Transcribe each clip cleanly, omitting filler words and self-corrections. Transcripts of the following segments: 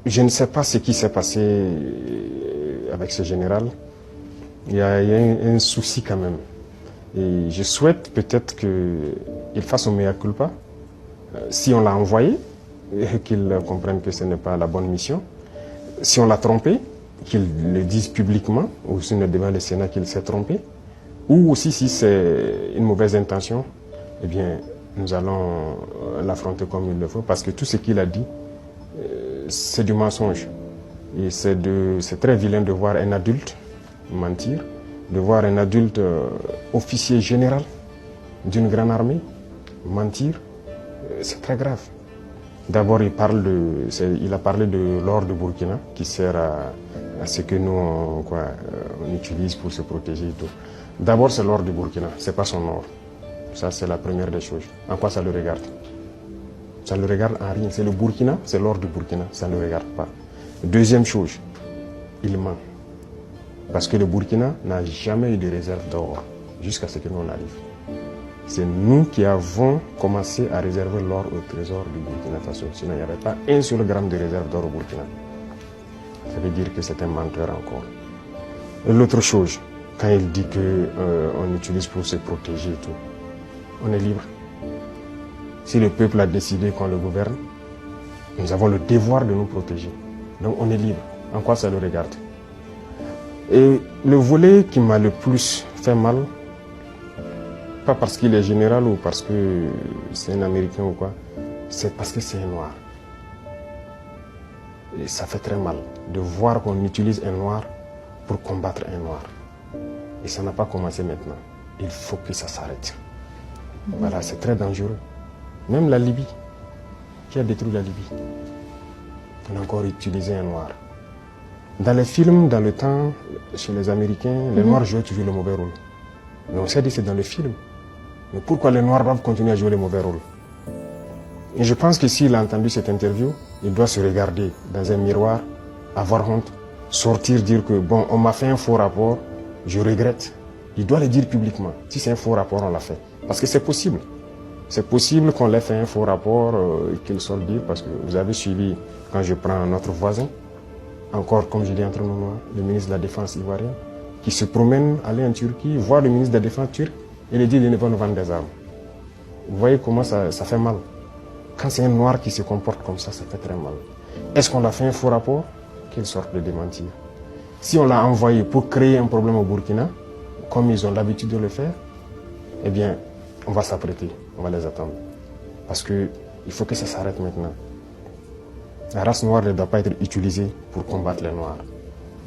Je ne sais pas ce qui s'est passé avec ce général. Il y a un souci quand même. Et je souhaite peut-être qu'il fasse un mea culpa. Si on l'a envoyé, qu'il comprenne que ce n'est pas la bonne mission. Si on l'a trompé, qu'il le dise publiquement, ou sinon devant le Sénat qu'il s'est trompé. Ou aussi si c'est une mauvaise intention, eh bien, nous allons l'affronter comme il le faut. Parce que tout ce qu'il a dit, c'est du mensonge. Et c'est très vilain de voir un adulte mentir, de voir un adulte officier général d'une grande armée mentir. C'est très grave. D'abord, il a parlé de l'or de Burkina qui sert à ce que nous on utilise pour se protéger et tout. D'abord, c'est l'or du Burkina, c'est pas son or. Ça, c'est la première des choses. En quoi ça le regarde? Ça ne le regarde en rien. C'est le Burkina, c'est l'or du Burkina, ça ne le regarde pas. Deuxième chose, il ment. Parce que le Burkina n'a jamais eu de réserve d'or jusqu'à ce que nous on arrive. C'est nous qui avons commencé à réserver l'or au trésor du Burkina Faso. Sinon, il n'y avait pas un seul gramme de réserve d'or au Burkina. Ça veut dire que c'est un menteur encore. Et l'autre chose, quand il dit qu'on utilise pour se protéger et tout, on est libre. Si le peuple a décidé qu'on le gouverne, nous avons le devoir de nous protéger. Donc on est libre. En quoi ça le regarde? Et le volet qui m'a le plus fait mal, pas parce qu'il est général ou parce que c'est un Américain ou quoi, c'est parce que c'est un noir. Et ça fait très mal de voir qu'on utilise un noir pour combattre un noir. Et ça n'a pas commencé maintenant. Il faut que ça s'arrête. Voilà, c'est très dangereux. Même la Libye, qui a détruit la Libye, on a encore utilisé un noir. Dans les films, dans le temps, chez les Américains, les Noirs jouaient toujours le mauvais rôle. Mais on s'est dit que c'est dans le film. Mais pourquoi les Noirs doivent continuer à jouer le mauvais rôle? Et je pense que s'il a entendu cette interview, il doit se regarder dans un miroir, avoir honte, sortir, dire que bon, on m'a fait un faux rapport, je regrette. Il doit le dire publiquement. Si c'est un faux rapport, on l'a fait. Parce que c'est possible. C'est possible qu'on l'ait fait un faux rapport et qu'il sorte dire, parce que vous avez suivi, quand je prends notre voisin, encore comme je dis entre nous, le ministre de la Défense ivoirien, qui se promène, aller en Turquie, voir le ministre de la Défense turc et lui dit qu'il ne va nous vendre des armes. Vous voyez comment ça fait mal. Quand c'est un noir qui se comporte comme ça fait très mal. Est-ce qu'on a fait un faux rapport? Qu'il sorte de démentir. Si on l'a envoyé pour créer un problème au Burkina, comme ils ont l'habitude de le faire, eh bien, on va s'apprêter, on va les attendre. Parce qu'il faut que ça s'arrête maintenant. La race noire ne doit pas être utilisée pour combattre les noirs.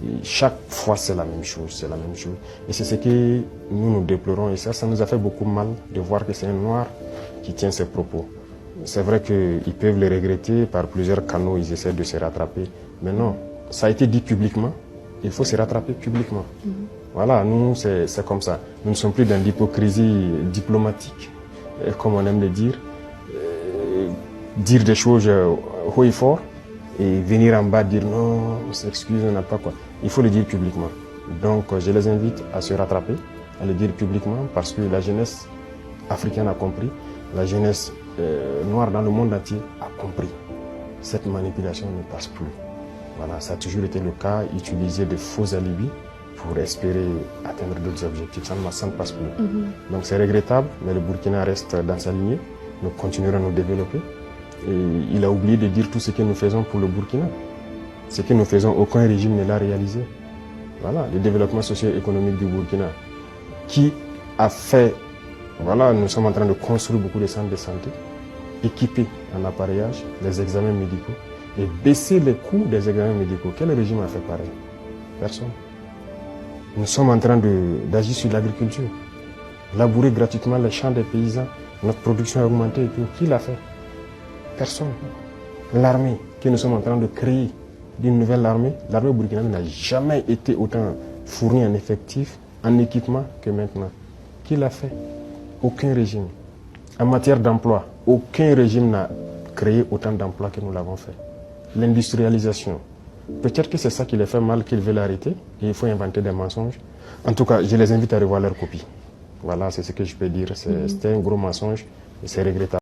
Et chaque fois, c'est la même chose, c'est la même chose. Et c'est ce que nous déplorons. Et ça nous a fait beaucoup mal de voir que c'est un noir qui tient ses propos. C'est vrai qu'ils peuvent le regretter, par plusieurs canaux, ils essaient de se rattraper. Mais non, ça a été dit publiquement, il faut se rattraper publiquement. Voilà, nous, c'est comme ça. Nous ne sommes plus dans l'hypocrisie diplomatique, comme on aime le dire. Dire des choses haut et fort, et venir en bas dire non, on s'excuse, on n'a pas quoi. Il faut le dire publiquement. Donc, je les invite à se rattraper, à le dire publiquement, parce que la jeunesse africaine a compris, la jeunesse noire dans le monde entier a compris. Cette manipulation ne passe plus. Voilà, ça a toujours été le cas, utiliser de faux alibis pour espérer atteindre d'autres objectifs. Ça ne passe plus. Donc c'est regrettable, mais le Burkina reste dans sa lignée. Nous continuerons à nous développer. Et il a oublié de dire tout ce que nous faisons pour le Burkina. Ce que nous faisons, aucun régime ne l'a réalisé. Voilà, le développement socio-économique du Burkina, qui a fait, voilà, nous sommes en train de construire beaucoup de centres de santé, équipés en appareillage, les examens médicaux, et baisser les coûts des examens médicaux. Quel régime a fait pareil? Personne. Nous sommes en train d'agir sur l'agriculture, labourer gratuitement les champs des paysans, notre production a augmenté et tout. Qui l'a fait? Personne. L'armée que nous sommes en train de créer, d'une nouvelle armée, l'armée burkinabé n'a jamais été autant fournie en effectifs, en équipement que maintenant. Qui l'a fait? Aucun régime. En matière d'emploi, aucun régime n'a créé autant d'emplois que nous l'avons fait. L'industrialisation. Peut-être que c'est ça qui les fait mal, qu'ils veulent arrêter, et il faut inventer des mensonges. En tout cas, je les invite à revoir leur copie. Voilà, c'est ce que je peux dire. C'était un gros mensonge et c'est regrettable.